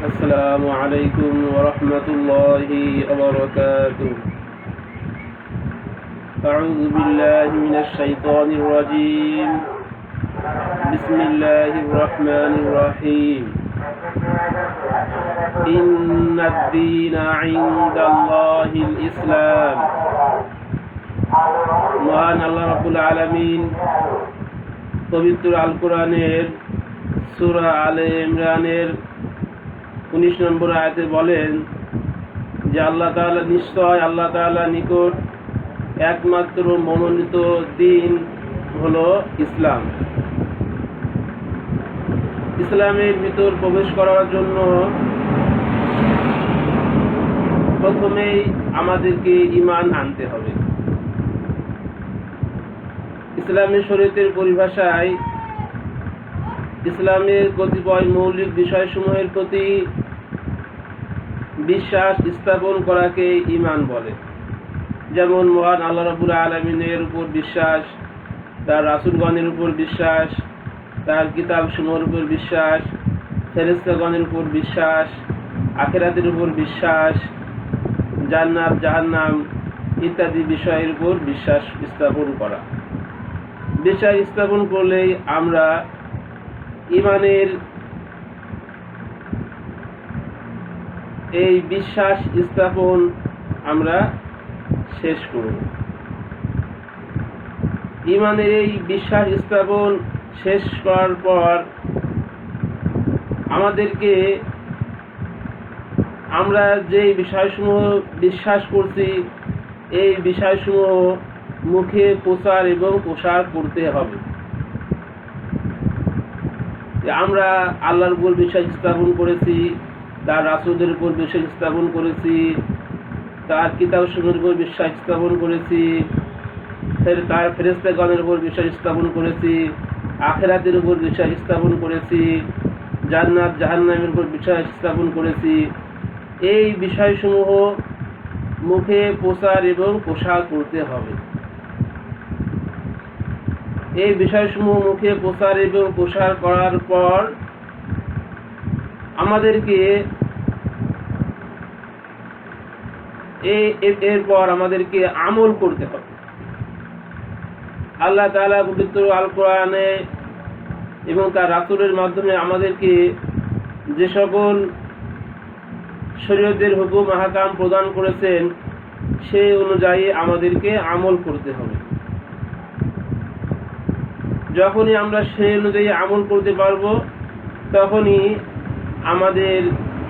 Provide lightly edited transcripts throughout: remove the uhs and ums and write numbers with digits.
السلام عليكم ورحمة الله وبركاته. أعوذ بالله من الشيطان الرجيم. بسم الله الرحمن الرحيم. إن الدين عند الله الإسلام. মহান আল্লাহ রাব্বুল আলামিন পবিত্র আল কোরআনের সূরা আলে ইমরানের 19 নম্বর আয়াতে বলেন যে নিশ্চয় আল্লাহ তাআলা নিকট একমাত্র মনোনীত দিন হলো ইসলাম। ইসলামের ভিতর প্রবেশ করার জন্য প্রথমেই আমাদেরকে ঈমান আনতে হবে। ইসলামী শরীয়তের পরিভাষায় ইসলামের কতিপয় মৌলিক বিষয়সমূহের প্রতি বিশ্বাস স্থাপন করাকে ঈমান বলে। যেমন মহান আল্লাহ রাব্বুল আলামিনের উপর বিশ্বাস, তার রাসূলগণের উপর বিশ্বাস, তার কিতাবসমূহের উপর বিশ্বাস, ফেরেশতাগণের উপর বিশ্বাস, আখিরাতের উপর বিশ্বাস, জান্নাত জাহান্নাম ইত্যাদি বিষয়ের উপর বিশ্বাস স্থাপন করা। বিশ্বাস স্থাপন করলেই আমরা ঈমানের এই বিশ্বাস স্থাপন আমরা শেষ করব। ঈমানের এই বিশ্বাস স্থাপন শেষ করার পর আমাদেরকে আমরা যে বিষয়সমূহ বিশ্বাস করছি এই বিষয়সমূহ মুখে প্রচার এবং প্রসার করতে হবে। আমরা আল্লাহর উপর বিশ্বাস স্থাপন করেছি, তার রাসূলদের উপর বিশ্বাস স্থাপন করেছি, তার কিতাবসমূহের উপর বিশ্বাস স্থাপন করেছি, তার ফেরেশতাগণের উপর বিশ্বাস স্থাপন করেছি, আখিরাতের উপর বিশ্বাস স্থাপন করেছি, জান্নাত জাহান্নামের উপর বিশ্বাস স্থাপন করেছি। এই বিষয়সমূহ মুখে প্রচার এবং প্রসার করতে হবে। এই বিষয়সমূহ মুখে প্রচার এবং প্রসার করার পর আমাদেরকে এরপর আমাদেরকে আমল করতে হবে। আল্লাহ তাআলা পবিত্র আল কোরআনে এবং তার রাসূলের মাধ্যমে আমাদেরকে যে সকল শরীয়তের হুকুম আহকাম প্রদান করেছেন সেই অনুযায়ী আমাদেরকে আমল করতে হবে। যখনই আমরা সেই অনুযায়ী আমল করতে পারবো তখনই আমাদের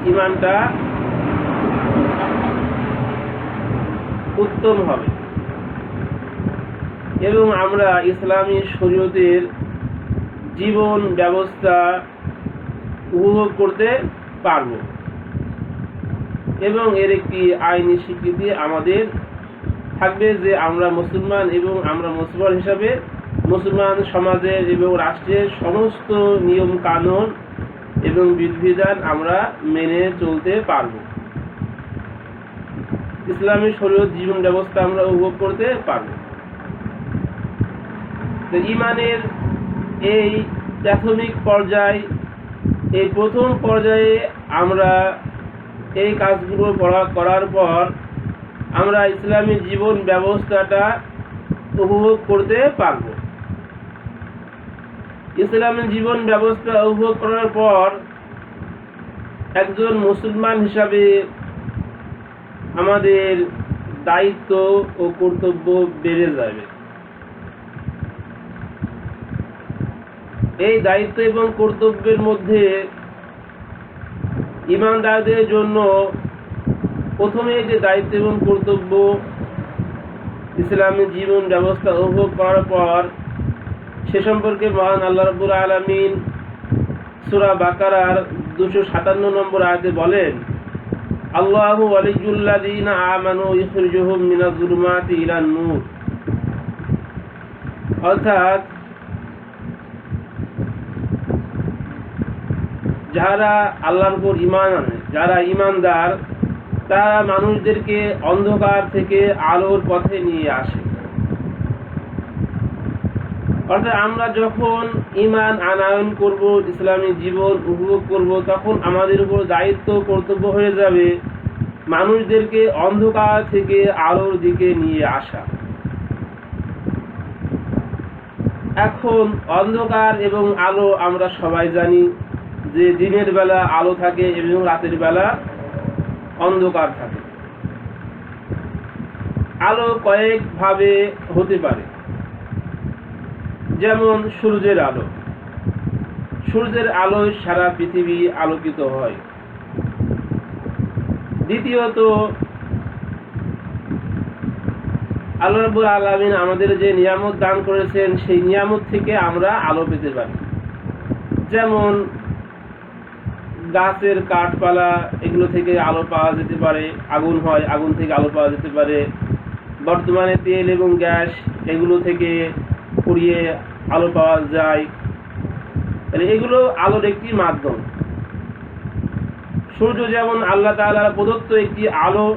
ঈমানটা উত্তম হবে এবং আমরা ইসলামী শরীয়তের জীবন ব্যবস্থা উপভোগ করতে পারব এবং এর একটি আইনি স্বীকৃতি আমাদের থাকবে যে আমরা মুসলমান এবং আমরা মুসলমান হিসাবে মুসলমান সমাজের এবং রাষ্ট্রের সমস্ত নিয়ম কানুন এবং বিধিবিধান আমরা মেনে চলতে পারব। ইসলামী শরীয়ত জীবন ব্যবস্থা আমরা উপভোগ করতে পারব। তো ঈমানের এই প্রাথমিক পর্যায়, এই প্রথম পর্যায়ে আমরা এই কাজগুলো করার পর আমরা ইসলামী জীবন ব্যবস্থাটা উপভোগ করতে পারব। ইসলামী জীবন ব্যবস্থা উপভোগ করার পর একজন মুসলমান হিসাবে আমাদের দায়িত্ব ও কর্তব্য বেড়ে যাবে। এই দায়িত্ব এবং কর্তব্যের মধ্যে ঈমানদারদের জন্য প্রথমে যে দায়িত্ব এবং কর্তব্য ইসলামী জীবন ব্যবস্থা উপভোগ করার পর সে সম্পর্কে মহান আল্লাহ রাব্বুল আলামিন সূরা বাকারার 257 নম্বর আয়াতে বলেন, আল্লাহু ওয়ালিয়ুল্লাযীনা আমানু ইখরিজুহুম মিনাজ যুলুমাতি ইলান নূর। অর্থাৎ যারা আল্লাহর উপর ঈমান আনে, যারা ঈমানদার, তারা মানুষদেরকে অন্ধকার থেকে আলোর পথে নিয়ে আসে। অর্থাৎ আমরা যখন ঈমান আনয়ন করব, ইসলামী জীবন উপভোগ করব, তখন আমাদের উপর দায়িত্ব কর্তব্য হয়ে যাবে মানুষদেরকে অন্ধকার থেকে আলোর দিকে নিয়ে আসা। এখন অন্ধকার এবং আলো আমরা সবাই জানি যে দিনের বেলা আলো থাকে এবং রাতের বেলা অন্ধকার থাকে। আলো কয়েক ভাবে হতে পারে, যেমন সূর্যের আলো। সূর্যের আলোয় সারা পৃথিবী আলোকিত হয়। দ্বিতীয়ত, আল্লাহ রাব্বুল আলামিন আমাদের যে নিয়ামত দান করেছেন সেই নিয়ামত থেকে আমরা আলো পেতে পারি, যেমন গাছের কাঠপালা, এগুলো থেকে আলো পাওয়া যেতে পারে। আগুন হয়, আগুন থেকে আলো পাওয়া যেতে পারে। বর্তমানে তেল এবং গ্যাস, এগুলো থেকে পুড়িয়ে আলো পাওয়া যায়। তাহলে এগুলো আলোর একটি মাধ্যম। সূর্য যেমন আল্লাহ তাআলার প্রদত্ত একটি আলো,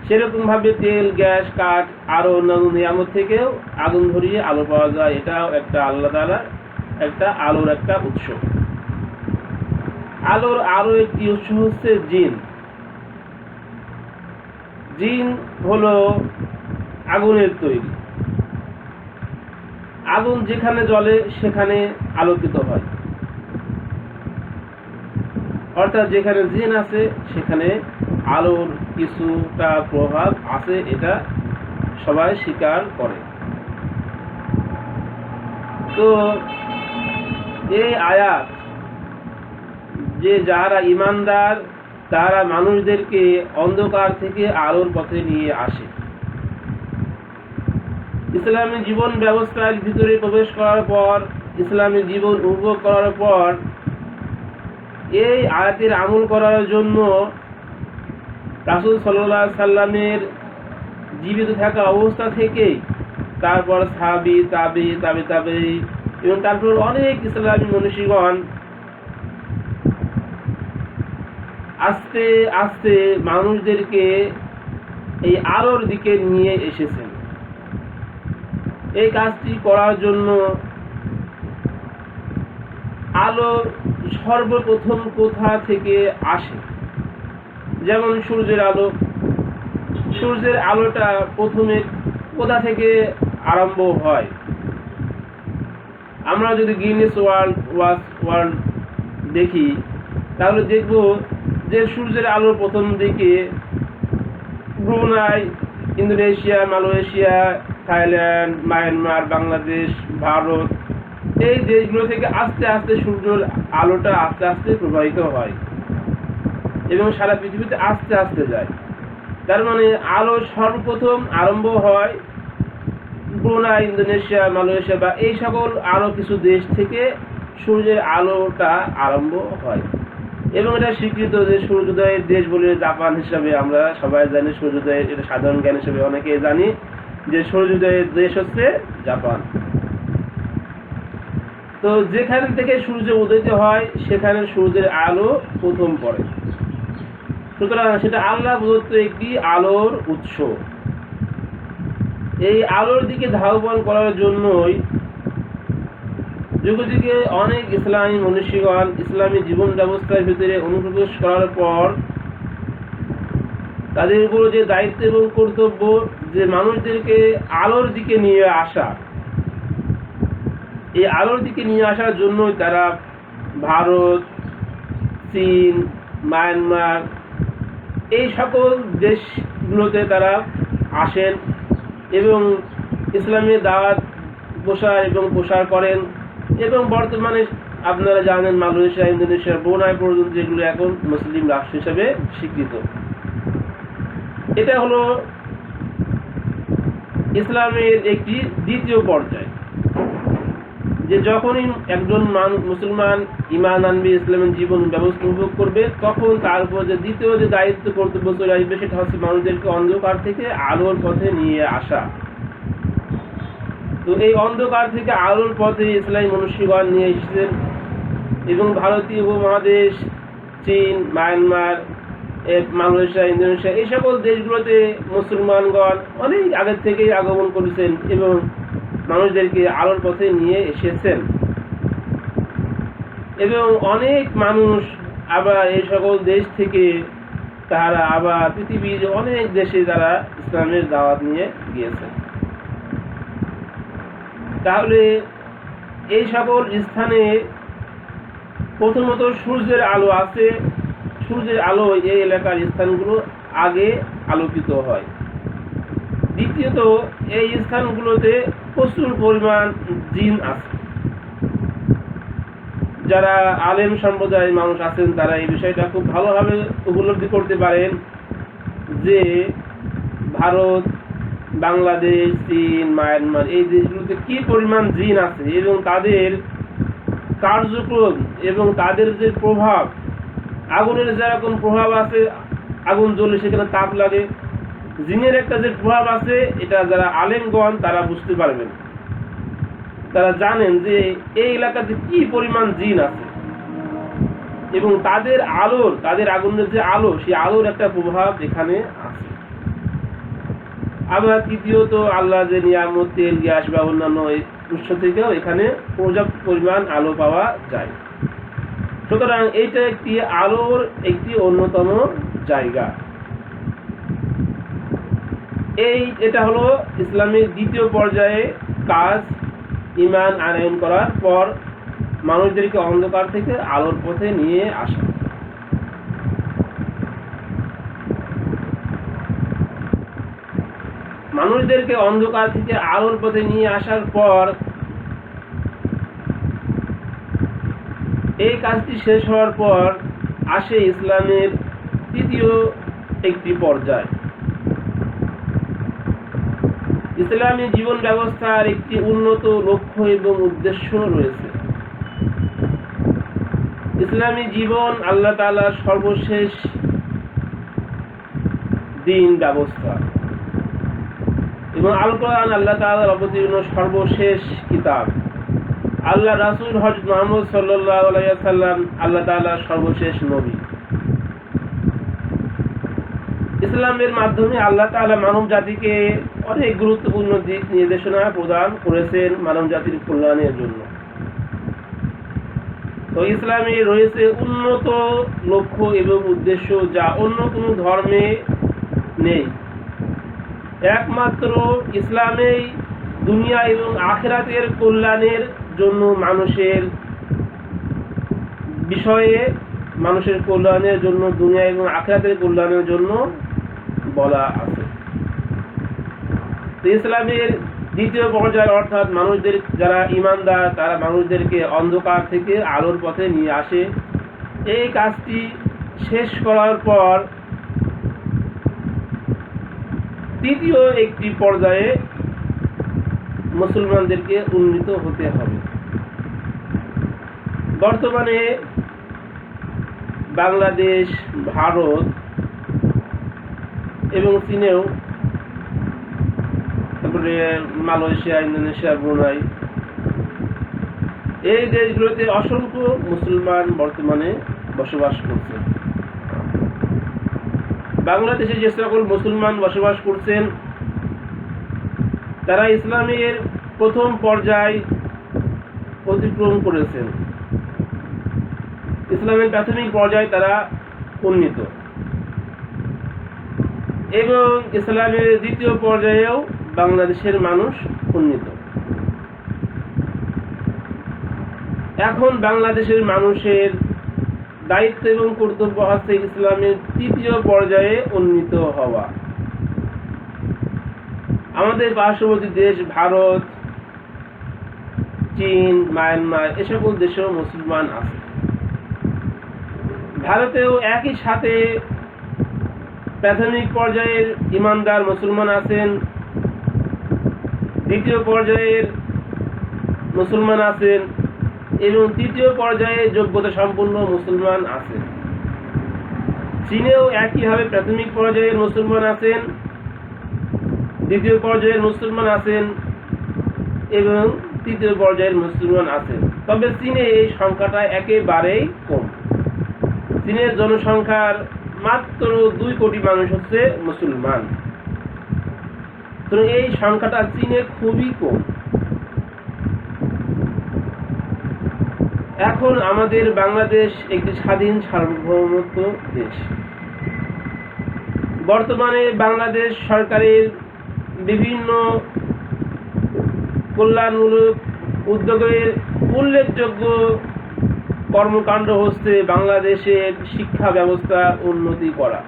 সেরকম ভাবে তেল, গ্যাস, কাঠ আরো অন্যান্য নিয়ামত থেকেও আগুন ধরিয়ে আলো পাওয়া যায়। এটাও একটা আল্লাহ তাআলার একটা আলোর একটা উৎস। আলোর আরো একটি উৎস হচ্ছে জিন। জিন হলো আগুনের তৈরি। আগুন যেখানে জ্বলে সেখানে আলোকিত হয়, অর্থাৎ যেখানে জিন আছে সেখানে আলোর কিছুটা প্রভাব আছে, এটা সবাই স্বীকার করে। তো এই আয়াত যে যারা ঈমানদার তারা মানুষদেরকে অন্ধকার থেকে আলোর পথে নিয়ে আসে। ইসলামী জীবন ব্যবস্থার ভিতরে প্রবেশ করার পর, ইসলামী জীবন উপভোগ করার পর এই আয়াতের আমল করার জন্য রাসূল সাল্লাল্লাহু আলাইহি সাল্লামের জীবিত থাকা অবস্থা থেকেই তারপর সাহাবী, তাবি এবং তারপর অনেক ইসলামী মনীষীগণ আস্তে আস্তে মানুষদেরকে এই আলোর দিকে নিয়ে এসেছেন। এই কাজটি করার জন্য আলো সর্বপ্রথম কোথা থেকে আসে? যেমন সূর্যের আলো। সূর্যের আলোটা প্রথমে কোথা থেকে আরম্ভ হয়? আমরা যদি গিনেস ওয়ার্ল্ড দেখি তাহলে দেখব যে সূর্যের আলো প্রথম দিকে Brunei, Indonesia, Malaysia, Thailand, Myanmar, Bangladesh, Bharat, এই দেশগুলো থেকে আস্তে আস্তে সূর্যের আলোটা আস্তে আস্তে প্রবাহিত হয় এবং সারা পৃথিবীতে আস্তে আস্তে যায়। তার মানে আলো সর্বপ্রথম আরম্ভ হয় ব্রুনাই, ইন্দোনেশিয়া, মালয়েশিয়া বা এই সকল আরো কিছু দেশ থেকে সূর্যের আলোটা আরম্ভ হয়। এবং এটা স্বীকৃত যে সূর্যোদয়ের দেশ বলে জাপান হিসাবে আমরা সবাই জানি। সূর্যোদয়ের এটা সাধারণ জ্ঞান হিসেবে অনেকেই জানি যে সূর্যোদয়ের দেশ হচ্ছে জাপান। তো যেখান থেকে সূর্য উদিত হয় সেখানে সূর্যের আলো প্রথম পড়ে। সুতরাং সেটা আল্লাহ প্রদত্ত একটি আলোর উৎস। এই আলোর দিকে ধাবন করার জন্যই যুগে যুগে অনেক ইসলামী মনীষীগণ ইসলামী জীবন ব্যবস্থার ভিতরে অনুপ্রবেশ করার পর তাদের উপর যে দায়িত্ব এবং কর্তব্য যে মানুষদেরকে আলোর দিকে নিয়ে আসা, এই আলোর দিকে নিয়ে আসার জন্যই তারা ভারত, চীন, মায়ানমার এই সকল দেশগুলোতে তারা আসেন এবং ইসলামের দাওয়াত প্রসার করেন। এবং বর্তমানে আপনারা জানেন মালয়েশিয়া, ইন্দোনেশিয়া, ব্রুনাই পর্যন্ত যেগুলো এখন মুসলিম রাষ্ট্র হিসেবে স্বীকৃত। এটা হলো ইসলামের একটি দ্বিতীয় পর্যায়, যে যখনই একজন মুসলমান ঈমান আনবে, ইসলামের জীবন ব্যবস্থা উপভোগ করবে, তখন তার উপর যে দ্বিতীয় যে দায়িত্ব কর্তব্য চলে আসবে সেটা হচ্ছে মানুষদেরকে অন্ধকার থেকে আলোর পথে নিয়ে আসা। তো এই অন্ধকার থেকে আলোর পথে ইসলামী মনীষীগণ নিয়ে এসেছেন এবং ভারতীয় উপমহাদেশ, চীন, মায়ানমার, মালয়েশিয়া, ইন্দোনেশিয়া এই সকল দেশগুলোতে মুসলমানগণ অনেক আগের থেকেই আগমন করেছেন এবং মানুষদেরকে আলোর পথে নিয়ে এসেছেন। এবং অনেক মানুষ আবার এই সকল দেশ থেকে তারা আবার পৃথিবীর অনেক দেশে তারা ইসলামের দাওয়াত নিয়ে গিয়েছেন। তাহলে এই সকল স্থানে প্রথমত সূর্যের আলো আছে, সূর্যের আলো এই এলাকার স্থানগুলো আগে আলোকিত হয়। দ্বিতীয়ত এই স্থানগুলোতে প্রচুর পরিমাণ জিন আছে। যারা আলেম সম্প্রদায়ের মানুষ আছেন তারা এই বিষয়টা খুব ভালোভাবে উপলব্ধি করতে পারেন যে ভারত, বাংলাদেশ, চীন, মায়ানমার এই দেশগুলোতে কি পরিমাণ জিন আছে এবং তাদের কার্যক্রম এবং তাদের যে প্রভাব, আগুনের যেরকম প্রভাব আছে, আগুন জ্বলে সেখানে তাপ লাগে, জিনের একটা যে প্রভাব আছে এটা যারা আলেমগণ তারা বুঝতে পারবেন। তারা জানেন যে এই এলাকাতে কি পরিমাণ জিন আছে এবং তাদের আলোর, তাদের আগুনের যে আলো, সেই আলোর একটা প্রভাব এখানে আছে। আবার তৃতীয়ত আল্লাহ যে নিয়ামত, তেল, গ্যাস বা অন্যান্য উৎস থেকেও এখানে পর্যাপ্ত পরিমাণ আলো পাওয়া যায়। সুতরাং এইটা একটি আলোর একটি অন্যতম জায়গা। এটা হলো ইসলামের দ্বিতীয় পর্যায়ে কাজ, ঈমান আনয়ন করার পর মানুষদেরকে অন্ধকার থেকে আলোর পথে নিয়ে আসা। মানুষদেরকে অন্ধকার থেকে আলোর পথে নিয়ে আসার পর এই কাজটি শেষ হওয়ার পর আসে ইসলামের তৃতীয় একটি পর্যায়। ইসলামী জীবন ব্যবস্থার একটি উন্নত লক্ষ্য এবং উদ্দেশ্য রয়েছে। ইসলামী জীবন আল্লাহ তাআলার সর্বশেষ দিন ব্যবস্থা এবং আল কোরআন আল্লাহ তাআলার অবতীর্ণ সর্বশেষ কিতাব। আল্লাহ রাসূল হযরত মুহাম্মদ সাল্লাল্লাহু আলাইহি ওয়াসাল্লাম আল্লাহ তাআলার সর্বশেষ নবী। ইসলামের মাধ্যমে আল্লাহ তাআলা মানব জাতিকে অনেক গুরুত্বপূর্ণ দিক নির্দেশনা প্রদান করেছেন মানব জাতির কল্যাণের জন্য। তো ইসলামে রয়েছে উন্নত লক্ষ্য এবং উদ্দেশ্য যা অন্য কোনো ধর্মে নেই। একমাত্র ইসলামেই দুনিয়া এবং আখিরাতের কল্যাণের জন্য মানুষের বিষয়ে, মানুষের কল্যাণের জন্য, দুনিয়া এবং আখিরাতের কল্যাণের জন্য বলা আছে। তো ইসলামের দ্বিতীয় পর্যায়ে অর্থাৎ মানুষদের যারা ঈমানদার তারা মানুষদেরকে অন্ধকার থেকে আলোর পথে নিয়ে আসে। এই কাজটি শেষ করার পর তৃতীয় একটি পর্যায়ে মুসলমানদেরকে উন্নীত হতে হবে। বর্তমানে বাংলাদেশ, ভারত এবং চীনেও, তারপরে মালয়েশিয়া, ইন্দোনেশিয়া, ব্রুনাই, এই দেশগুলোতে অসংখ্য মুসলমান বর্তমানে বসবাস করছে। বাংলাদেশে যে সকল মুসলমান বসবাস করছেন তারা ইসলামের প্রথম পর্যায় অতিক্রম করেছেন। ইসলামের প্রাথমিক পর্যায়ে তারা উন্নীত এবং ইসলামের দ্বিতীয় পর্যায়েও বাংলাদেশের মানুষ উন্নীত। এখন বাংলাদেশের মানুষের দায়িত্ব এবং কর্তব্য আছে ইসলামের তৃতীয় পর্যায়ে উন্নীত হওয়া। আমাদের পার্শ্ববর্তী দেশ ভারত, চীন, মায়ানমার এ সকল দেশেও মুসলমান আছে। ভারতেও একই সাথে প্রাথমিক পর্যায়ের ঈমানদার মুসলমান আছেন, দ্বিতীয় পর্যায়ের মুসলমান আছেন এবং তৃতীয় পর্যায়ে যোগ্যতা সম্পন্ন মুসলমান আছেন। চীনেও একইভাবে প্রাথমিক পর্যায়ের মুসলমান আছেন, দ্বিতীয় পর্যায়ের মুসলমান আছেন এবং তৃতীয় পর্যায়ের মুসলমান আছেন। তবে চীনে এই সংখ্যাটা একেবারেই কম। চীনের জনসংখ্যার মাত্র 2 কোটি মানুষ হচ্ছে মুসলমান। তো এই সংখ্যাটা চীনে খুবই কম। এখন আমাদের বাংলাদেশ একটি স্বাধীন সার্বভৌমত্ব দেশ। বর্তমানে বাংলাদেশ সরকারের বিভিন্ন কল্যাণমূলক উদ্যোগের উল্লেখযোগ্য কর্মকাণ্ড হচ্ছে বাংলাদেশের শিক্ষা ব্যবস্থা উন্নতি করা।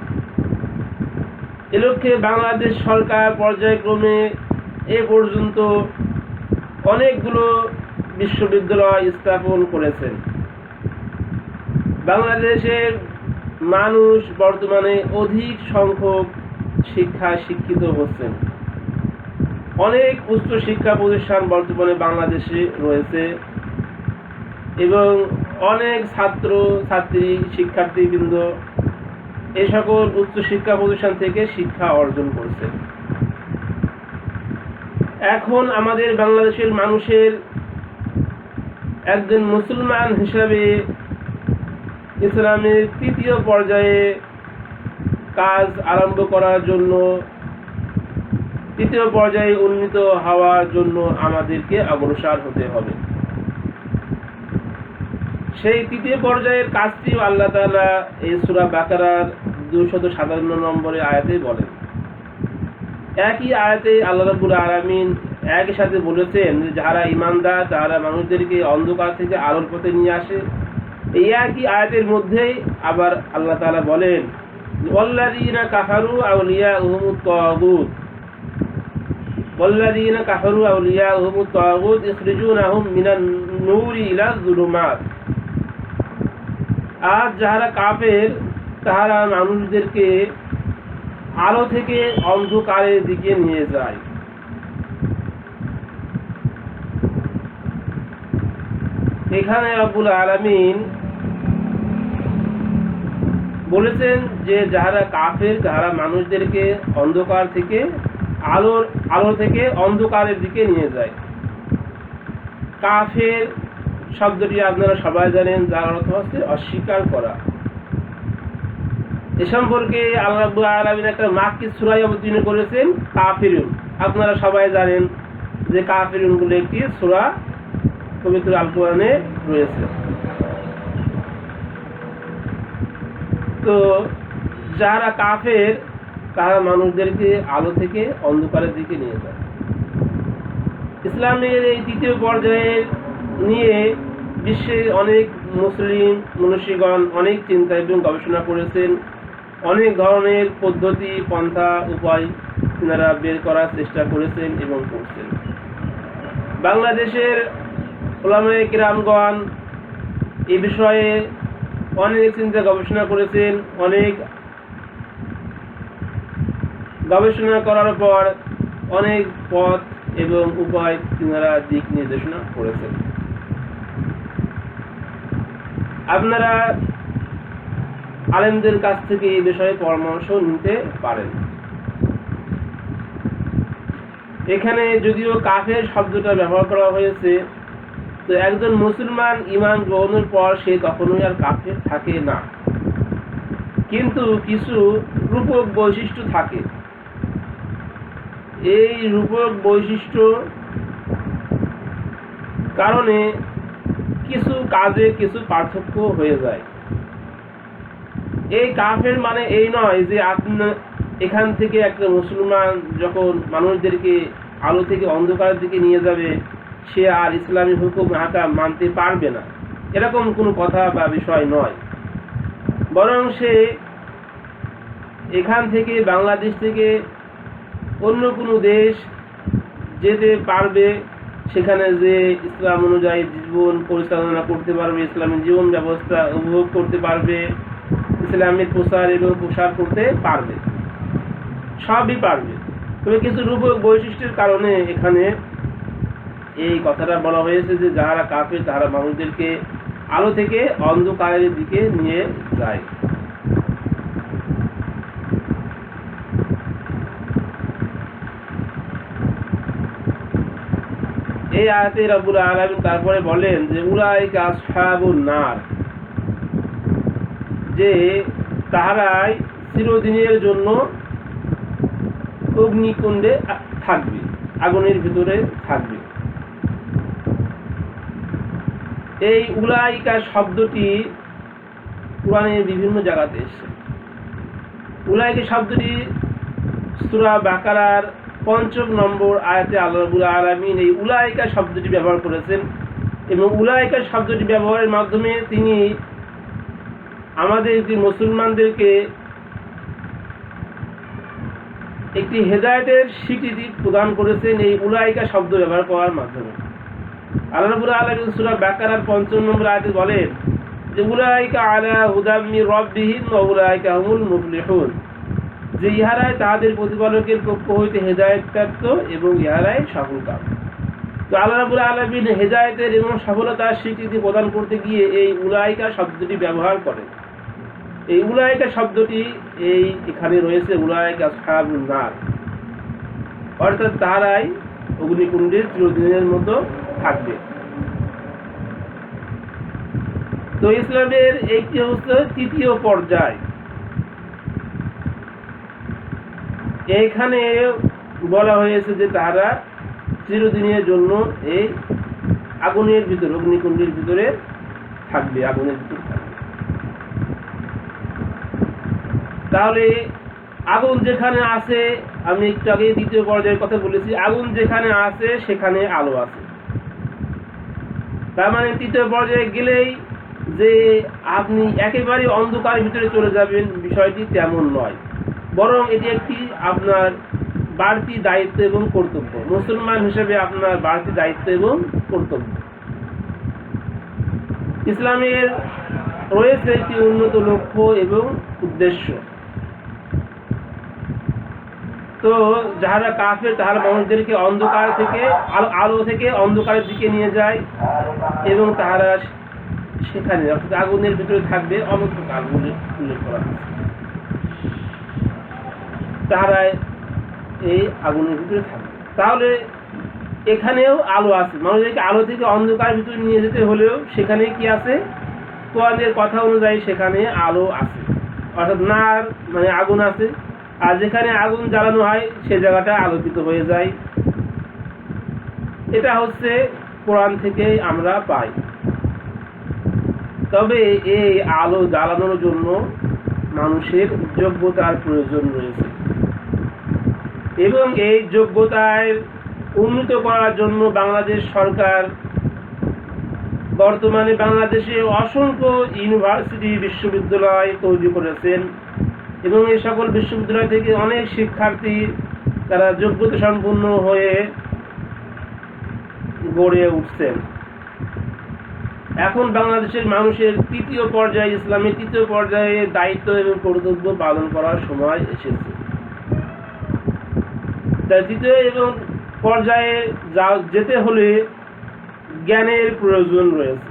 এ লক্ষ্যে বাংলাদেশ সরকার পর্যায়ক্রমে এ পর্যন্ত অনেকগুলো বিশ্ববিদ্যালয় স্থাপন করেছেন। বাংলাদেশের মানুষ বর্তমানে অধিক সংখ্যক শিক্ষায় শিক্ষিত হচ্ছেন। অনেক উচ্চ শিক্ষা প্রতিষ্ঠান বর্তমানে বাংলাদেশে রয়েছে এবং অনেক ছাত্র ছাত্রী শিক্ষার্থীবৃন্দ এই সকল উচ্চ শিক্ষা প্রতিষ্ঠান থেকে শিক্ষা অর্জন করছে। এখন আমাদের বাংলাদেশের মানুষের একজন মুসলমান হিসাবে ইসলামের তৃতীয় পর্যায়ে কাজ আরম্ভ করার জন্য, তৃতীয় পর্যায়ে উন্নীত হওয়ার জন্য আমাদেরকে অগ্রসর হতে হবে। সেই তৃতীয় পর্যায়ের কাজটিও আল্লাহ তাআলা এই সূরা বাকারার 257 নম্বরে আয়াতে বলেন। একই আয়াতে আল্লাহ রাব্বুল আলামিন একই সাথে বলেছেন যে যারা ঈমানদার তারা মানুষদেরকে অন্ধকার থেকে আলোর পথে নিয়ে আসে। এই একই আয়াতের মধ্যেই আবার আল্লাহ তাআলা বলেন ওয়াল্লাযীনা কাফারু আউলিয়াউহুমুত তাগুত ওয়াল্লাযীনা কাফারু আউলিয়াউহুমুত তাগুত ইখরিজুনাহুম মিনান নূরি ইলাজ যুলুমাত। আর যারা কাফের তারা মানুষদেরকে আলো থেকে অন্ধকারের দিকে নিয়ে যায়। এখানে রব্বুল আলামিন বলেছেন যে যারা কাফের তারা মানুষদেরকে অন্ধকার থেকে আলো থেকে অন্ধকারের দিকে নিয়ে যায়। কাফের শব্দটি আপনারা সবাই জানেন, যার অর্থ হচ্ছে অস্বীকার করা। এ সম্পর্কে আল্লাহ রাব্বুল আলামিন একটা মাক্কি সূরা অবতীর্ণ করেছেন কাফিরুন। আপনারা সবাই জানেন যে কাফিরুন বলে একটি সূরা পবিত্র আল কোরআনে রয়েছে। তো যারা কাফের তারা মানুষদেরকে আলো থেকে অন্ধকারের দিকে নিয়ে যায়। ইসলামের এই তৃতীয় পর্যায়ে নিয়ে বিশ্বে অনেক মুসলিম মনীষীগণ অনেক চিন্তা এবং গবেষণা করেছেন। অনেক ধরনের পদ্ধতি পন্থা উপায় তারা বের করার চেষ্টা করেছেন এবং করছেন। বাংলাদেশের উলামায়ে কিরামগণ এই বিষয়ে অনেক চিন্তা গবেষণা করেছেন। অনেক গবেষণা করার পর অনেক পথ এবং উপায় তিনারা দিক নির্দেশনা করেছেন। আপনারা আলেমদের কাছ থেকে এই বিষয়ে পরামর্শ নিতে পারেন। এখানে যদিও কাফের শব্দটা ব্যবহার করা হয়েছে, তো একজন মুসলমান ঈমান গ্রহণের পর সে কখনোই আর কাফের থাকে না, কিন্তু কিছু রূপক বৈশিষ্ট্য থাকে। এই রূপক বৈশিষ্ট্য কারণে কিছু কাজে কিছু পার্থক্য হয়ে যায়। এই কাফের মানে এই নয় যে আপনি এখান থেকে একটা মুসলমান যখন মানুষদেরকে আলো থেকে অন্ধকারের দিকে নিয়ে যাবে সে আর ইসলামী হুকুম আহকাম মানতে পারবে না, এরকম কোনো কথা বা বিষয় নয়। বরং সে এখান থেকে বাংলাদেশ থেকে অন্য কোনো দেশ যেতে পারবে, সেখানে যে ইসলাম অনুযায়ী জীবন পরিচালনা করতে পারবে, ইসলামী জীবন ব্যবস্থা উপভোগ করতে পারবে, ইসলামের প্রচার এবং প্রসার করতে পারবে, সবই পারবে। তবে কিছু রূপক বৈশিষ্ট্যের কারণে এখানে এই কথাটা বলা হয়েছে যে যারা কাফের তারা মানুষদেরকে আলো থেকে অন্ধকারের দিকে নিয়ে যায়। এই আয়াতে রব্বুল আলামিন তারপরে বলেন যে উলাইকা আসহাবুন নার, যে তাহারাই চিরদিনের জন্য অগ্নিকুণ্ডে থাকবে, আগুনের ভিতরে থাকবে। এই উলাইকা শব্দটি কোরআনের বিভিন্ন জায়গাতে এসেছে। উলাইকা শব্দটি সূরা বাকারার ৫ নম্বর আয়াতে আল্লাহ রাব্বুল আলামিন এই উলাইকা শব্দটি ব্যবহার করেছেন এবং উলাইকা শব্দটি ব্যবহারের মাধ্যমে তিনি আমাদের মুসলমানদেরকে একটি হেদায়েতের স্বীকৃতি প্রদান করেছেন এই উলাইকা শব্দ ব্যবহার করার মাধ্যমে। আল্লাহ রাব্বুল আলামিন সূরা বাকারার ৫ নম্বর আয়াতে বলেন যে উলাইকা আলা হুদাম মির রাব্বিহিম ওয়া উলাইকা হুমুল মুফলিহুন, যে ইহারাই তাহাদের প্রতিপালকের পক্ষ হইতে হেদায়েত প্রাপ্ত এবং ইহারাই সফলকাম। তো আল্লাহ রাব্বুল আলামিন হেদায়েতের এবং সফলতার স্বীকৃতি প্রদান করতে গিয়ে এই উলাইকা শব্দটি ব্যবহার করেন। এই উলাইকা শব্দটি এখানে রয়েছে উলাইকা আসহাবুন নার, অর্থাৎ তাহারাই অগ্নিকুণ্ডে চিরদিনের মতো থাকবে। তো ইসলামের একটি হচ্ছে তৃতীয় পর্যায়। এখানে বলা হয়েছে যে তারা চিরদিনের জন্য এই আগুনের ভিতরে, অগ্নিকুণ্ডের ভিতরে থাকবে, আগুনের ভিতরে থাকবে। তাহলে আগুন যেখানে আছে, আমি একটু আগে দ্বিতীয় পর্যায়ের কথা বলেছি, আগুন যেখানে আছে সেখানে আলো আছে। তার মানে তৃতীয় পর্যায়ে গেলেই যে আপনি একেবারে অন্ধকারের ভিতরে চলে যাবেন, বিষয়টি তেমন নয়, বরং এটি একটি আপনার বাড়তি দায়িত্ব এবং কর্তব্য। মুসলমান হিসেবে আপনার বাড়তি দায়িত্ব এবং কর্তব্য। ইসলামের রয়েছে একটি উন্নত লক্ষ্য এবং উদ্দেশ্য। তো যারা কাফের তারা মানুষদেরকে অন্ধকার থেকে আলো থেকে অন্ধকারের দিকে নিয়ে যায় এবং তারা সেখানে অর্থাৎ আগুনের ভিতরে থাকবে অনন্তকাল বলে উল্লেখ করা হয়েছে। তারা এই আগুনের ভিতরে থাকবে। তাহলে এখানেও আলো আছে, মানুষদেরকে আলো থেকে অন্ধকারের ভিতরে নিয়ে যেতে হলেও সেখানে কি আছে? কোরআনের কথা অনুযায়ী সেখানে আলো আছে, অর্থাৎ নার মানে আগুন আছে। আর যেখানে আগুন জ্বালানো হয় সে জায়গাটা আলোকিত হয়ে যায়। এটা হচ্ছে কোরআন থেকে আমরা পাই। তবে এই আলো জ্বালানোর জন্য মানুষের যোগ্যতার প্রয়োজন রয়েছে এবং এই যোগ্যতায় উন্নীত করার জন্য বাংলাদেশ সরকার বর্তমানে বাংলাদেশে অসংখ্য ইউনিভার্সিটি, বিশ্ববিদ্যালয় তৈরি করেছেন এবং এই সকল বিশ্ববিদ্যালয় থেকে অনেক শিক্ষার্থী তারা যোগ্যতা সম্পন্ন হয়ে গড়ে উঠছেন। এখন বাংলাদেশের মানুষের তৃতীয় পর্যায়ে, ইসলামের তৃতীয় পর্যায়ে দায়িত্ব এবং কর্তব্য পালন করার সময় এসেছে। তাই তৃতীয় এবং পর্যায়ে যেতে হলে জ্ঞানের প্রয়োজন রয়েছে।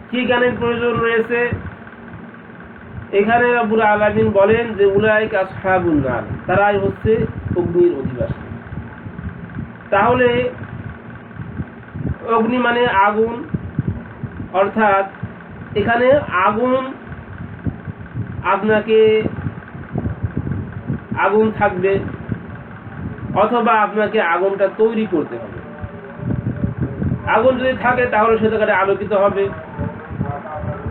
কি জ্ঞানের প্রয়োজন রয়েছে? এখানে রব্বুল আলামিন বলেন যে উলাইকা আসহাবুন নার, তারাই হচ্ছে অগ্নির অধিবাসী। তাহলে অগ্নি মানে আগুন, অর্থাৎ এখানে আগুন আপনাকে আগুন থাকবে অথবা আপনাকে আগুনটা তৈরি করতে হবে। আগুন যদি থাকে তাহলে সে জায়গাটা আলোকিত হবে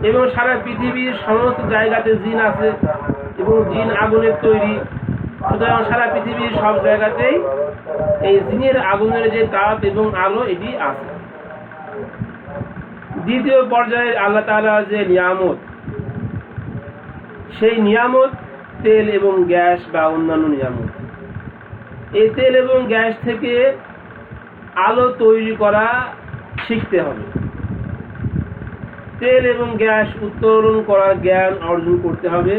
এবং সারা পৃথিবীর সমস্ত জায়গাতে জিন আছে এবং জিন আগুনের তৈরি, সুতরাং সারা পৃথিবীর সব জায়গাতেই এই জিনের আগুনের যে তাপ এবং আলো এটি আছে। দ্বিতীয় পর্যায়ে আল্লাহ তাআলা যে নিয়ামত, সেই নিয়ামত তেল এবং গ্যাস বা অন্যান্য নিয়ামত। এই তেল এবং গ্যাস থেকে আলো তৈরি করা শিখতে হবে। তেল এবং গ্যাস উত্তোলন করার জ্ঞান অর্জন করতে হবে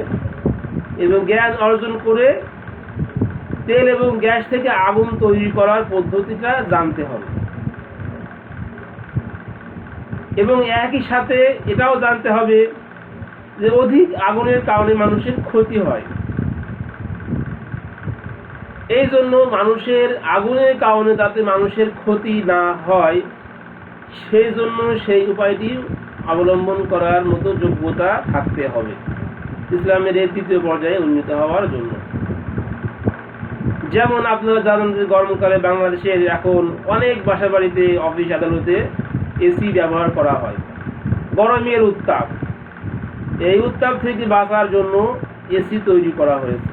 এবং জ্ঞান অর্জন করে তেল এবং গ্যাস থেকে আগুন তৈরি করার পদ্ধতিটা জানতে হবে এবং একই সাথে এটাও জানতে হবে যে অধিক আগুনের কারণে মানুষের ক্ষতি হয়। এই জন্য মানুষের আগুনের কারণে যাতে মানুষের ক্ষতি না হয় সেই জন্য সেই উপায়টি অবলম্বন করার মতো যোগ্যতা থাকতে হবে ইসলামের এই তৃতীয় পর্যায়ে উন্নীত হওয়ার জন্য। যেমন আপনারা জানেন যে গরমকালে বাংলাদেশের এখন অনেক বাসা বাড়িতে, অফিস আদালতে এসি ব্যবহার করা হয়। গরমের উত্তাপ, এই উত্তাপ থেকে বাঁচার জন্য এসি তৈরি করা হয়েছে,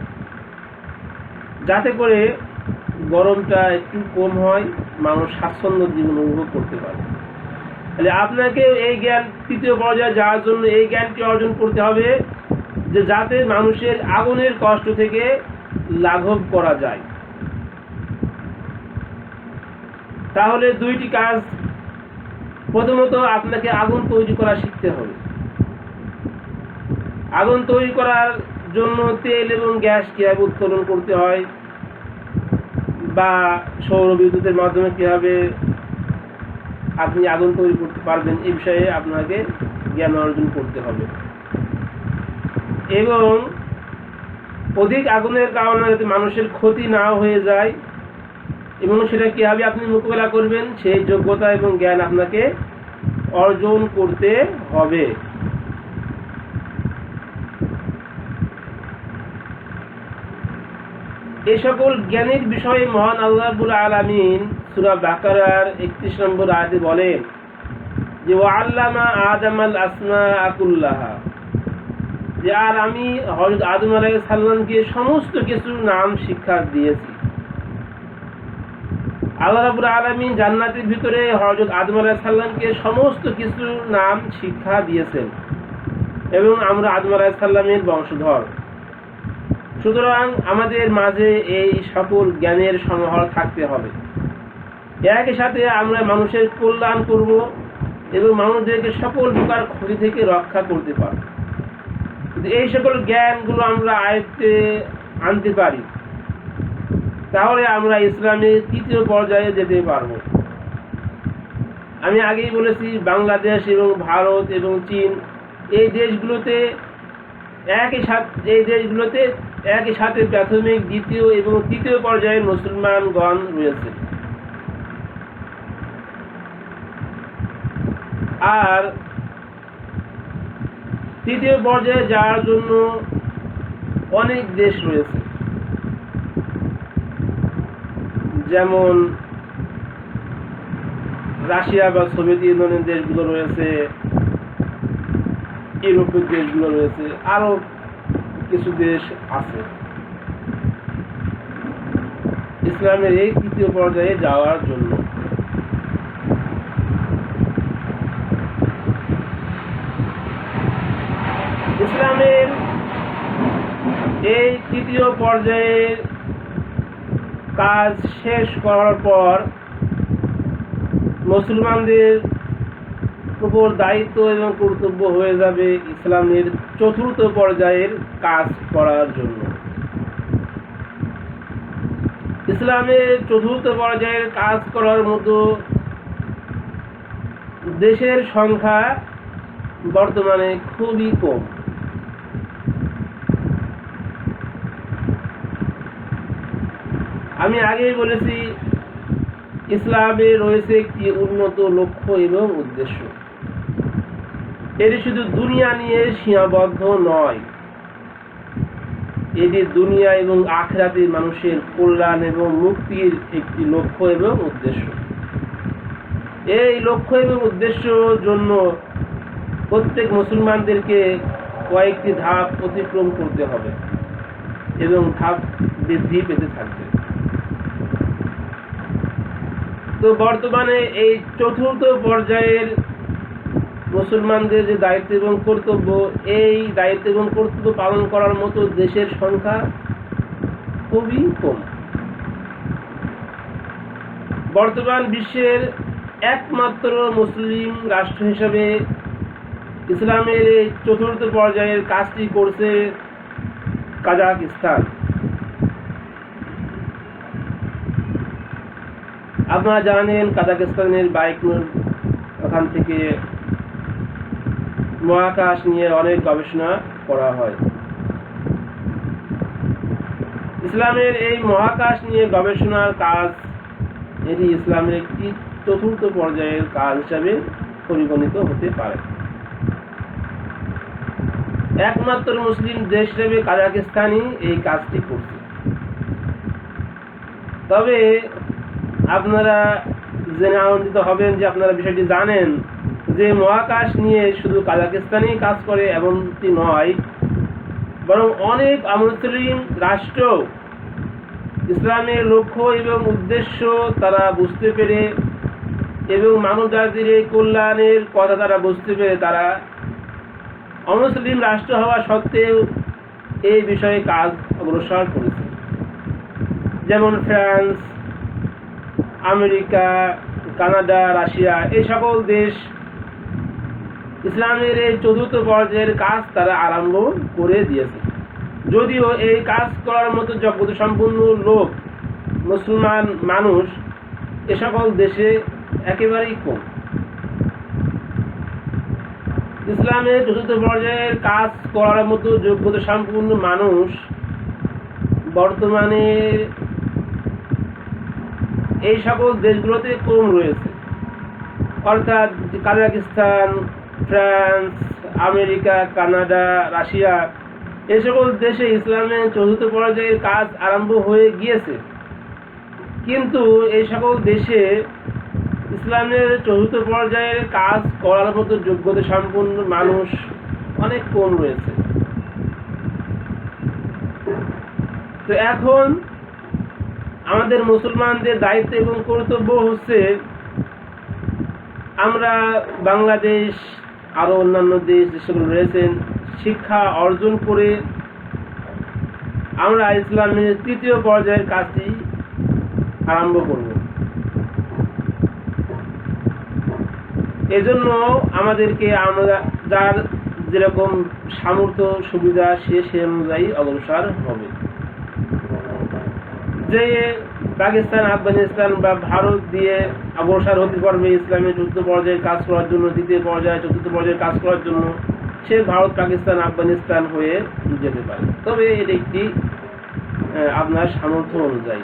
যাতে করে গরমটা একটু কম হয়, মানুষ স্বাচ্ছন্দ্য জীবন উপভোগ করতে পারে। তাহলে আপনাকে এই জ্ঞান তৃতীয় পর্যায়ে যাওয়ার জন্য এই জ্ঞানটি অর্জন করতে হবে যে যাতে মানুষের আগুনের কষ্ট থেকে লাঘব করা যায়। তাহলে দুইটি কাজ, প্রথমত আপনাকে আগুন তৈরি করা শিখতে হবে। আগুন তৈরি করার জন্য তেল এবং গ্যাস কিভাবে উত্তোলন করতে হয় বা সৌর বিদ্যুতের মাধ্যমে কিভাবে আপনি আগুন তৈরি করতে পারবেন, এই বিষয়ে আপনাকে জ্ঞান অর্জন করতে হবে। এবং অধিক আগুনের কারণে যাতে মানুষের ক্ষতি না হয়ে যায় এবং সেটা কিভাবে আপনি মোকাবেলা করবেন, সেই যোগ্যতা এবং জ্ঞান আপনাকে অর্জন করতে হবে। এই সকল জ্ঞানের বিষয়ে মহান আল্লাহ রাব্বুল আলামিন সূরা বাকারার 31 নম্বর আয়াতে বলেন যে ওয়াল্লামা আদামাল আসমাআ কুল্লাহা, যে আর আমি হযরত আদম আলাইহিস সালামকে সমস্ত কিছুর নাম শিক্ষা দিয়েছি। আল্লাহ রাব্বুল আলামিন জান্নাতের ভিতরে হযরত আদম আলাইহিস সালামকে সমস্ত কিছুর নাম শিক্ষা দিয়েছেন এবং আমরা আদম আলাইহিস সালামের বংশধর। সুতরাং আমাদের মাঝে এই সকল জ্ঞানের সমাহার থাকতে হবে। একই সাথে আমরা মানুষের কল্যাণ করব এবং মানুষদেরকে সকল প্রকার ক্ষতি থেকে রক্ষা করতে পারব। এই সকল জ্ঞানগুলো আমরা আয়ত্তে আনতে পারি, তাহলে আমরা ইসলামের তৃতীয় পর্যায়ে যেতে পারব। আমি আগেই বলেছি, বাংলাদেশ এবং ভারত এবং চীন এই দেশগুলোতে একই সাথে প্রাথমিক, দ্বিতীয় এবং তৃতীয় পর্যায়ের মুসলমানগণ রয়েছে। আর তৃতীয় পর্যায়ে যাওয়ার জন্য অনেক দেশ রয়েছে, যেমন রাশিয়া বা সোভিয়েত ইউনিয়নের দেশগুলো রয়েছে, ইউরোপের দেশগুলো রয়েছে, আরো কিছু দেশ আছে ইসলামের এই তৃতীয় পর্যায়ে যাওয়ার জন্য। ইসলামের এই তৃতীয় পর্যায়ের কাজ শেষ করার পর মুসলমানদের উপর দায়িত্ব এবং কর্তব্য হয়ে যাবে ইসলামের চতুর্থ পর্যায়ের কাজ করার জন্য। ইসলামের চতুর্থ পর্যায়ের কাজ করার মতো দেশের সংখ্যা বর্তমানে খুবই কম। আমি আগেই বলেছি, ইসলামে রয়েছে একটি উন্নত লক্ষ্য এবং উদ্দেশ্য। এটি শুধু দুনিয়া নিয়ে সীমাবদ্ধ নয়, এটি দুনিয়া এবং আখিরাতে মানুষের কল্যাণ এবং মুক্তির একটি লক্ষ্য এবং উদ্দেশ্য। এই লক্ষ্য এবং উদ্দেশ্যের জন্য প্রত্যেক মুসলমানদেরকে কয়েকটি ধাপ অতিক্রম করতে হবে এবং ধাপ বৃদ্ধি পেতে থাকবে। তো বর্তমানে এই চতুর্থ পর্যায়ের মুসলমানদের যে দায়িত্ব এবং কর্তব্য, এই দায়িত্ব এবং কর্তব্য পালন করার মতো দেশের সংখ্যা খুবই কম। বর্তমান বিশ্বের একমাত্র মুসলিম রাষ্ট্র হিসেবে ইসলামের এই চতুর্থ পর্যায়ের কাজটি করছে কাজাকিস্তান। আপনারা জানেন, কাজাকিস্তানের বাইকনুর ওখান থেকে মহাকাশ নিয়ে অনেক গবেষণা করা হয়। ইসলামের এই মহাকাশ নিয়ে গবেষণার কাজ, এটি ইসলামের একটি চতুর্থ পর্যায়ের কাজ হিসাবে পরিগণিত হতে পারে। একমাত্র মুসলিম দেশ হিসেবে কাজাকিস্তানই এই কাজটি করছে। তবে আপনারা জেনে আনন্দিত হবেন যে আপনারা বিষয়টি জানেন যে মহাকাশ নিয়ে শুধু কাজাকিস্তানেই কাজ করে এমনটি নয়, বরং অনেক অমুসলিম রাষ্ট্র ইসলামের লক্ষ্য এবং উদ্দেশ্য তারা বুঝতে পেরে এবং মানব জাতির এই কল্যাণের কথা তারা বুঝতে পেরে তারা অমুসলিম রাষ্ট্র হওয়া সত্ত্বেও এই বিষয়ে কাজ অগ্রসর করেছে। যেমন ফ্রান্স, আমেরিকা, কানাডা, রাশিয়া এই সকল দেশ ইসলামের এই চতুর্থ পর্যায়ের কাজ তারা আরম্ভ করে দিয়েছে। যদিও এই কাজ করার মতো যোগ্যতা সম্পন্ন লোক মুসলমান মানুষ এ সকল দেশে একেবারেই কম। ইসলামের চতুর্থ পর্যায়ের কাজ করার মতো যোগ্যতা সম্পন্ন মানুষ বর্তমানে এই সকল দেশগুলোতে কম রয়েছে। অর্থাৎ Kazakhstan, France, America, Canada, Russia এই সকল দেশে ইসলামের চতুর্থ পর্যায়ের কাজ আরম্ভ হয়ে গিয়েছে, কিন্তু এই সকল দেশে ইসলামের চতুর্থ পর্যায়ের কাজ করার মতো যোগ্যতা সম্পন্ন মানুষ অনেক কম রয়েছে। তো এখন আমাদের মুসলমানদের দায়িত্ব এবং কর্তব্য হচ্ছে আমরা বাংলাদেশ আরো অন্যান্য দেশ যেগুলো রয়েছেন শিক্ষা অর্জন করে আমরা ইসলামের তৃতীয় পর্যায়ের কাজটি আরম্ভ করব। এজন্য আমাদেরকে আমরা যার যেরকম সামর্থ্য সুবিধা সে অনুযায়ী অগ্রসর হবে। যে পাকিস্তান, আফগানিস্তান বা ভারত দিয়ে অগ্রসর হতে পারবে ইসলামের চতুর্থ পর্যায়ের কাজ করার জন্য, তৃতীয় পর্যায়ে চতুর্থ পর্যায়ের কাজ করার জন্য, সে ভারত, পাকিস্তান, আফগানিস্তান হয়ে যেতে পারে। তবে এটি একটি আপনার সামর্থ্য অনুযায়ী,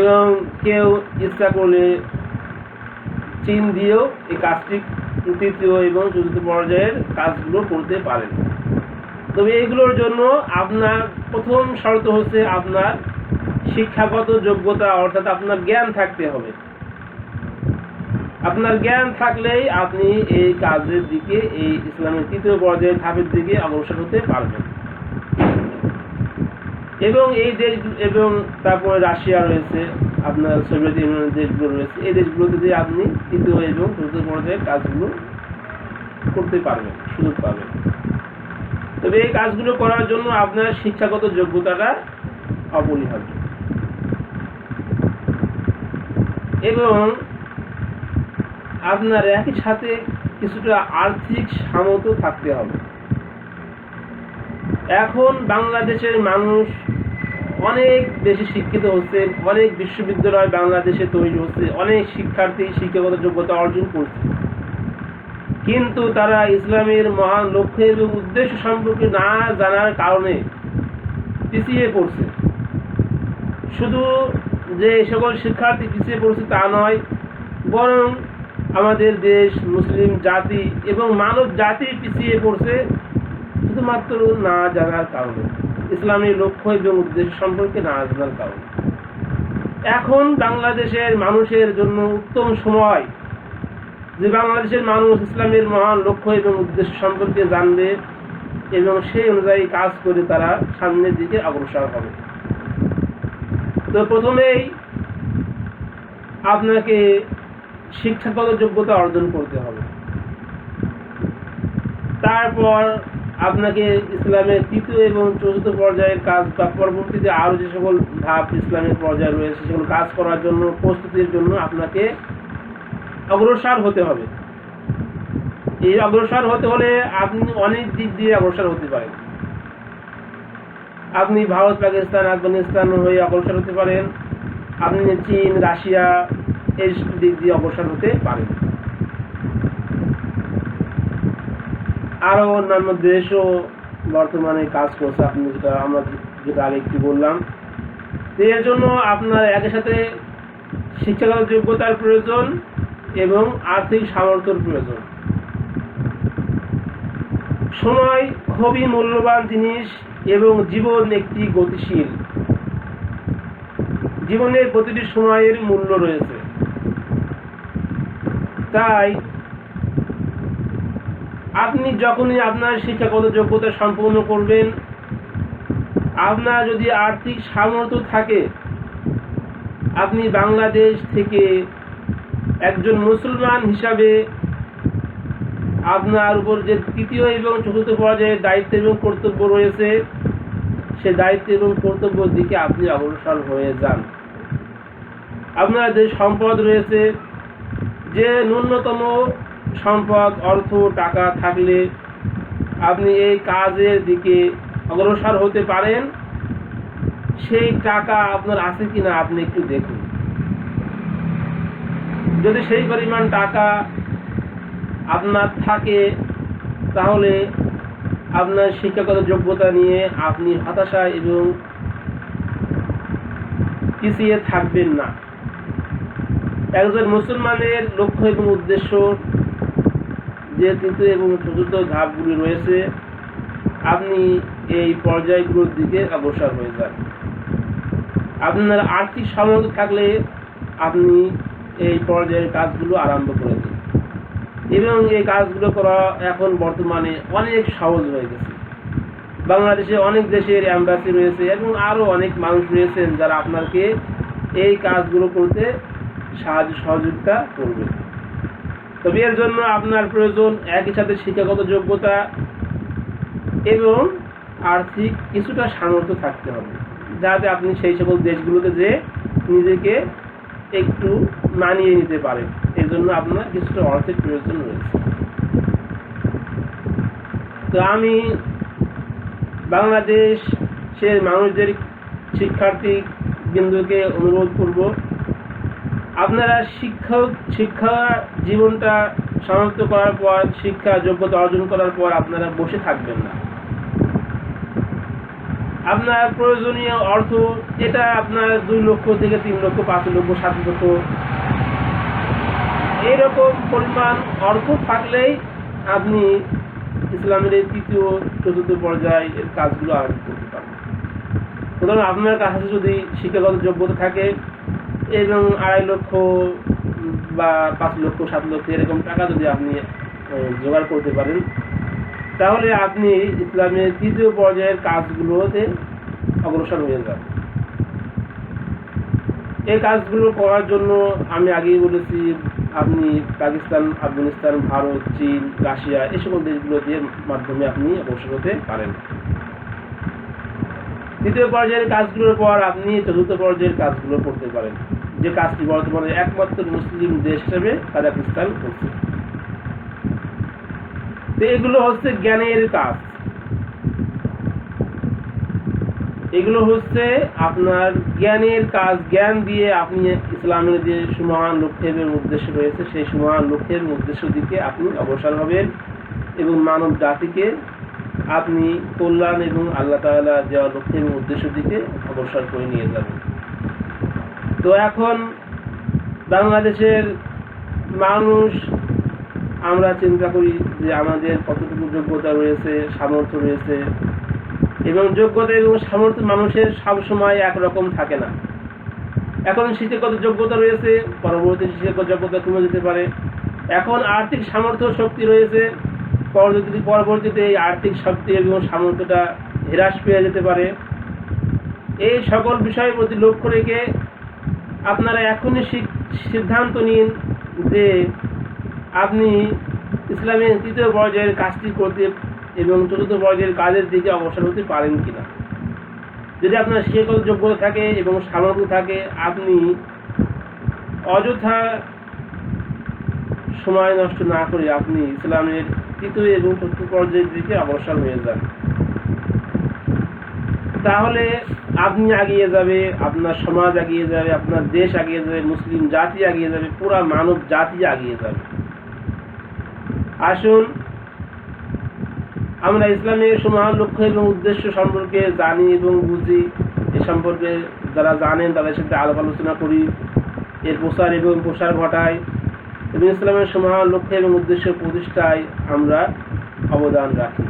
এবং কেউ ইচ্ছা করলে চীন দিয়েও এই কাজটি তৃতীয় এবং চতুর্থ পর্যায়ের কাজগুলো করতে পারেন। তবে এইগুলোর জন্য আপনার প্রথম শর্ত হচ্ছে আপনার শিক্ষাগত যোগ্যতা, অর্থাৎ আপনার জ্ঞান থাকতে হবে। আপনার জ্ঞান থাকলেই আপনি এই কাজের দিকে, এই ইসলামের তৃতীয় পর্যায়ের ধাপের দিকে অগ্রসর হতে পারবেন। এবং এই দেশ এবং তারপরে রাশিয়া রয়েছে, আপনার সোভিয়েত ইউনিয়নের দেশগুলো রয়েছে, এই দেশগুলোতে যে আপনি তৃতীয় এবং চতুর্থ পর্যায়ের কাজগুলো করতে পারবেন, সুযোগ পাবেন। তবে এই কাজগুলো করার জন্য আপনার শিক্ষাগত যোগ্যতাটা অপরিহার্য, এবং আপনার একই সাথে কিছুটা আর্থিক সামর্থ্য থাকতে হবে। এখন বাংলাদেশের মানুষ অনেক বেশি শিক্ষিত হচ্ছে, অনেক বিশ্ববিদ্যালয় বাংলাদেশে তৈরি হচ্ছে, অনেক শিক্ষার্থী শিক্ষাগত যোগ্যতা অর্জন করছে, কিন্তু তারা ইসলামের মহান লক্ষ্য এবং উদ্দেশ্য সম্পর্কে না জানার কারণে পিছিয়ে পড়ছে। শুধু যে সকল শিক্ষার্থী পিছিয়ে পড়ছে তা নয়, বরং আমাদের দেশ, মুসলিম জাতি এবং মানব জাতি পিছিয়ে পড়ছে শুধুমাত্র না জানার কারণে, ইসলামের লক্ষ্য এবং উদ্দেশ্য সম্পর্কে না জানার কারণে। এখন বাংলাদেশের মানুষের জন্য উত্তম সময় যে বাংলাদেশের মানুষ ইসলামের মহান লক্ষ্য এবং উদ্দেশ্য সম্পর্কে জানবে এবং সেই অনুযায়ী কাজ করে তারা সামনের দিকে অগ্রসর হবে। তো প্রথমেই আপনাকে শিক্ষাগত যোগ্যতা অর্জন করতে হবে, তারপর আপনাকে ইসলামের তৃতীয় এবং চতুর্থ পর্যায়ের কাজ বা পরবর্তীতে আরও যে সকল ধাপ ইসলামের পর্যায়ে রয়েছে সেগুলো কাজ করার জন্য প্রস্তুতির জন্য আপনাকে অগ্রসর হতে হবে। এই অগ্রসর হতে হলে আপনি অনেক দিক দিয়ে অগ্রসর হতে পারেন। আপনি ভারত, পাকিস্তান, আফগানিস্তান হয়ে অগ্রসর হতে পারেন, আপনি চীন, রাশিয়া এই দিক দিয়ে অগ্রসর হতে পারেন। আরও অন্যান্য দেশও বর্তমানে কাজ করছে, আপনি আমরা যেটা আগে একটু বললাম। তো এর জন্য আপনার একই সাথে শিক্ষাগত যোগ্যতার প্রয়োজন এবং আর্থিক সামর্থ্যের প্রয়োজন। সময় খুবই মূল্যবান জিনিস এবং জীবন একটি গতিশীল, জীবনের প্রতিটি সময়ের মূল্য রয়েছে। তাই আপনি যখনই আপনার শিক্ষাগত যোগ্যতা সম্পূর্ণ করবেন, আপনার যদি আর্থিক সামর্থ্য থাকে, আপনি বাংলাদেশ থেকে একজন মুসলমান হিসাবে আপনার উপর যে তৃতীয় এবং চতুর্থ পর্যায়ের দায়িত্ব এবং কর্তব্য রয়েছে, সে দায়িত্ব এবং কর্তব্যের দিকে আপনি অগ্রসর হয়ে যান। আপনার যে সম্পদ রয়েছে, যে ন্যূনতম সম্পদ অর্থ টাকা থাকলে আপনি এই কাজের দিকে অগ্রসর হতে পারেন, সেই টাকা আপনার আছে কিনা আপনি একটু দেখুন। যদি সেই পরিমাণ টাকা আপনার থাকে, তাহলে আপনার শিক্ষাগত যোগ্যতা নিয়ে আপনি হতাশা এবং পিছিয়ে থাকবেন না। একজন মুসলমানের লক্ষ্য এবং উদ্দেশ্য যে তৃতীয় এবং চতুর্থ ধাপগুলি রয়েছে, আপনি এই পর্যায়গুলোর দিকে অগ্রসর হয়ে যান। আপনার আর্থিক সামর্থ্য থাকলে আপনি এই পর্যায়ের কাজগুলো আরম্ভ করে দিন, এবং এই কাজগুলো করা এখন বর্তমানে অনেক সহজ হয়ে গেছে। বাংলাদেশে অনেক দেশের এম্বাসি রয়েছে এবং আরও অনেক মানুষ রয়েছেন যারা আপনাকে এই কাজগুলো করতে সাহায্য সহযোগিতা করবে। তবে এর জন্য আপনার প্রয়োজন একই সাথে শিক্ষাগত যোগ্যতা এবং আর্থিক কিছুটা সামর্থ্য থাকতে হবে, যাতে আপনি সেই সকল দেশগুলোতে যে নিজেকে একটু মানিয়ে নিতে পারেন। এর জন্য আপনার কিছুটা অর্থের প্রয়োজন রয়েছে। তো আমি বাংলাদেশের মানুষদের শিক্ষার্থী বিন্দুকে অনুরোধ করব, আপনারা শিক্ষা জীবনটা সমাপ্ত করার পর, শিক্ষা যোগ্যতা অর্জন করার পর আপনারা বসে থাকবেন না। আপনার প্রয়োজনীয় অর্থ, এটা আপনার 2 লক্ষ থেকে 3 লক্ষ, 5 লক্ষ, 7 লক্ষ, এইরকম পরিমাণ অর্থ থাকলেই আপনি ইসলামের এই তৃতীয় চতুর্থ পর্যায়ের কাজগুলো আরম্ভ করতে পারেন। সুতরাং আপনার কাছে যদি শিক্ষাগত যোগ্যতা থাকে এবং 2.5 লক্ষ বা 5 লক্ষ, 7 লক্ষ এরকম টাকা যদি আপনি জোগাড় করতে পারেন, তাহলে আপনি ইসলামের তৃতীয় পর্যায়ের কাজগুলোতে অগ্রসর হয়ে যান। এই কাজগুলো করার জন্য আমি আগেই বলেছি, আপনি পাকিস্তান, আফগানিস্তান, ভারত, চীন, রাশিয়া এই সকল দেশগুলোতে মাধ্যমে আপনি অগ্রসর হতে পারেন। তৃতীয় পর্যায়ের কাজগুলোর পর আপনি চতুর্থ পর্যায়ের কাজগুলো করতে পারেন, যে কাজটি বর্তমানে একমাত্র মুসলিম দেশ হিসেবে কাজাকিস্তান করছে। তো এগুলো হচ্ছে জ্ঞানের কাজ, এগুলো হচ্ছে আপনার জ্ঞানের কাজ। জ্ঞান দিয়ে আপনি ইসলামের যে সুমহান লক্ষ্য এবং উদ্দেশ্য রয়েছে, সেই সুমহান লক্ষ্য এবং উদ্দেশ্যের দিকে আপনি অগ্রসর হবেন এবং মানব জাতিকে আপনি কল্যাণ এবং আল্লাহ তাআলা দেওয়া লক্ষ্য এবং উদ্দেশ্যের দিকে অগ্রসর করে নিয়ে যাবেন। তো এখন বাংলাদেশের মানুষ, আমরা চিন্তা করি যে আমাদের কতটুকু যোগ্যতা রয়েছে, সামর্থ্য রয়েছে, এবং যোগ্যতা এবং সামর্থ্য মানুষের সবসময় একরকম থাকে না। এখন শিক্ষাগত যোগ্যতা রয়েছে, পরবর্তী শিক্ষাগত যোগ্যতা কমে যেতে পারে। এখন আর্থিক সামর্থ্য শক্তি রয়েছে, পরবর্তীতে এই আর্থিক শক্তি এবং সামর্থ্যটা হ্রাস পেয়ে যেতে পারে। এই সকল বিষয়ের প্রতি লক্ষ্য রেখে আপনারা এখনই সিদ্ধান্ত নিন যে আপনি ইসলামের তৃতীয় পর্যায়ের কাজটি করতে এবং চতুর্থ পর্যায়ের কাজের দিকে অগ্রসর হতে পারেন কিনা। যদি আপনার শিক্ষাগত যোগ্যতা থাকে এবং সামর্থ্য থাকে, আপনি অযথা সময় নষ্ট না করে আপনি ইসলামের তৃতীয় এবং চতুর্থ পর্যায়ের দিকে অগ্রসর হয়ে যান। তাহলে আপনি এগিয়ে যাবে, আপনার সমাজ এগিয়ে যাবে, আপনার দেশ এগিয়ে যাবে, মুসলিম জাতি এগিয়ে যাবে, পুরা মানব জাতি এগিয়ে যাবে। আসুন আমরা ইসলামের সুমহান লক্ষ্য এবং উদ্দেশ্য সম্পর্কে জানি এবং বুঝি। এ সম্পর্কে যারা জানেন তাদের সাথে আলাপ আলোচনা করি, এর প্রসার এবং প্রসার ঘটাই এবং ইসলামের সুমহান লক্ষ্য এবং উদ্দেশ্য প্রতিষ্ঠায় আমরা অবদান রাখি।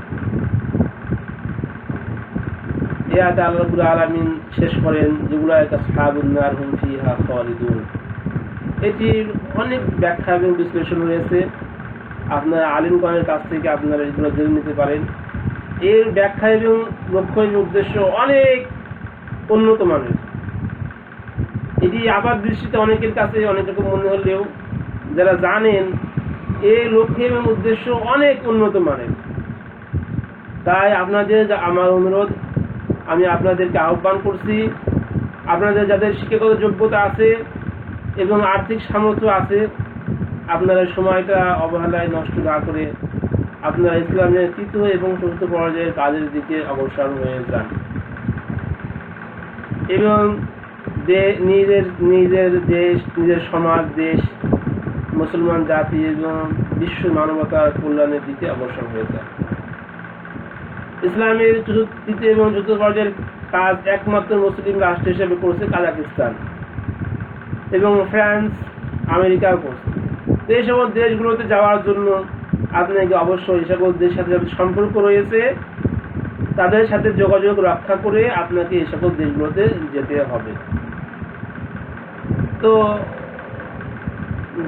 এই আয়াতে আল্লাহ রাব্বুল আলামিন শেষ করেন, যেগুলো আসহাবুন নার হুম ফিহা খালিদুন। এটির অনেক ব্যাখ্যা এবং বিশ্লেষণ রয়েছে, আপনারা আলিমগণের কাছ থেকে আপনারা এগুলো জেনে নিতে পারেন। এর ব্যাখ্যা এবং লক্ষ্য এবং উদ্দেশ্য অনেক উন্নত মানের। এটি আপাত দৃষ্টিতে অনেকের কাছে অনেক রকম মনে হলেও যারা জানেন এর লক্ষ্য এবং উদ্দেশ্য অনেক উন্নত মানের। তাই আপনাদের আমার অনুরোধ, আমি আপনাদেরকে আহ্বান করছি, আপনাদের যাদের শিক্ষাগত যোগ্যতা আছে এবং আর্থিক সামর্থ্য আছে, আপনারা সময়টা অবহেলায় নষ্ট না করে আপনারা ইসলামের তৃতীয় এবং চতুর্থ পর্যায়ের কাজের দিকে অগ্রসর হয়ে যান এবং নিজের নিজের দেশ, নিজের সমাজ, দেশ, মুসলমান জাতি এবং বিশ্ব মানবতার কল্যাণের দিকে অগ্রসর হয়ে যায়। ইসলামের তৃতীয় এবং চতুর্থ পর্যায়ের কাজ একমাত্র মুসলিম রাষ্ট্র হিসেবে করছে কাজাকিস্তান এবং ফ্রান্স, আমেরিকাও করছে। তো এই সকল দেশগুলোতে যাওয়ার জন্য আপনাকে অবশ্যই এই সকল দেশের সাথে যাদের সম্পর্ক রয়েছে তাদের সাথে যোগাযোগ রক্ষা করে আপনাকে এই সকল দেশগুলোতে যেতে হবে। তো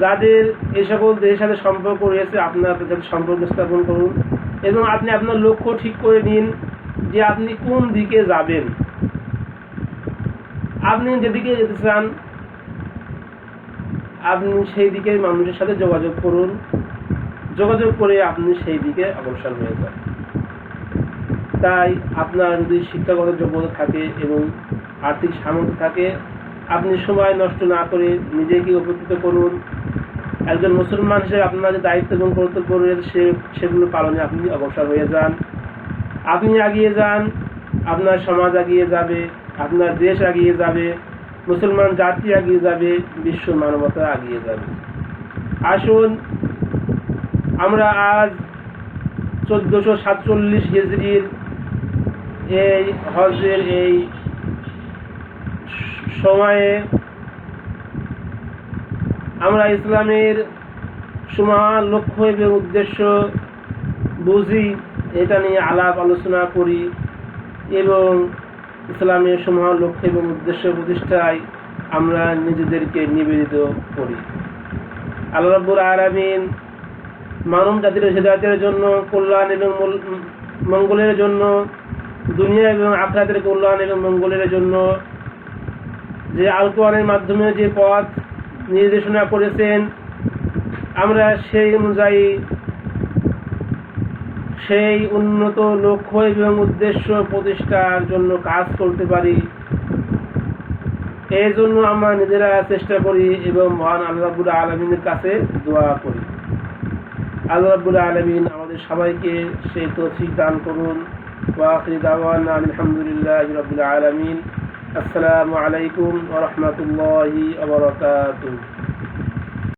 যাদের এই সকল দেশের সাথে সম্পর্ক রয়েছে আপনারা তাদের সম্পর্ক স্থাপন করুন এবং আপনি আপনার লক্ষ্য ঠিক করে নিন যে আপনি কোন দিকে যাবেন। আপনি যেদিকে যেতে চান আপনি সেই দিকে মানুষের সাথে যোগাযোগ করুন, যোগাযোগ করে আপনি সেই দিকে অগ্রসর হয়ে যান। তাই আপনার যদি শিক্ষাগত যোগ্যতা থাকে এবং আর্থিক সামর্থ্য থাকে, আপনি সময় নষ্ট না করে নিজেকে উপকৃত করুন। একজন মুসলমান হিসেবে আপনার যে দায়িত্ব এবং কর্তব্য রয়েছে সেগুলো পালনে আপনি অগ্রসর হয়ে যান। আপনি এগিয়ে যান, আপনার সমাজ এগিয়ে যাবে, আপনার দেশ এগিয়ে যাবে, মুসলমান জাতি এগিয়ে যাবে, বিশ্ব মানবতা এগিয়ে যাবে। আসুন আমরা আজ 1447 হিজরির এই হজের এই সময়ে আমরা ইসলামের সমান লক্ষ্য এবং উদ্দেশ্য বুঝি, এটা নিয়ে আলাপ আলোচনা করি এবং ইসলামের সমান লক্ষ্য এবং উদ্দেশ্য প্রতিষ্ঠায় আমরা নিজেদেরকে নিবেদিত করি। আল্লাহ রাব্বুল আলামিন মানব জাতির হিদায়াতের জন্য, কল্যাণ এবং মঙ্গলের জন্য, দুনিয়া এবং আখিরাতের কল্যাণ এবং মঙ্গলের জন্য যে আল কোরআনের মাধ্যমে যে পথ নির্দেশনা করেছেন, আমরা সেই অনুযায়ী সেই উন্নত লক্ষ্য এবং উদ্দেশ্য প্রতিষ্ঠার জন্য কাজ করতে পারি। এই জন্য আমরা নিজেরা চেষ্টা করি এবং মহান আল্লাহ রাব্বুল আলামিনের কাছে দোয়া করি। আল্লাহ রাব্বুল আলামিন আমাদের সবাইকে সেই তৌফিক দান করুন। ওয়া আখিরু দাওয়ানা আলহামদুলিল্লাহি রাব্বিল আলামিন। আসসালামু আলাইকুম ওয়া রাহমাতুল্লাহি ওয়া বারাকাতুহু।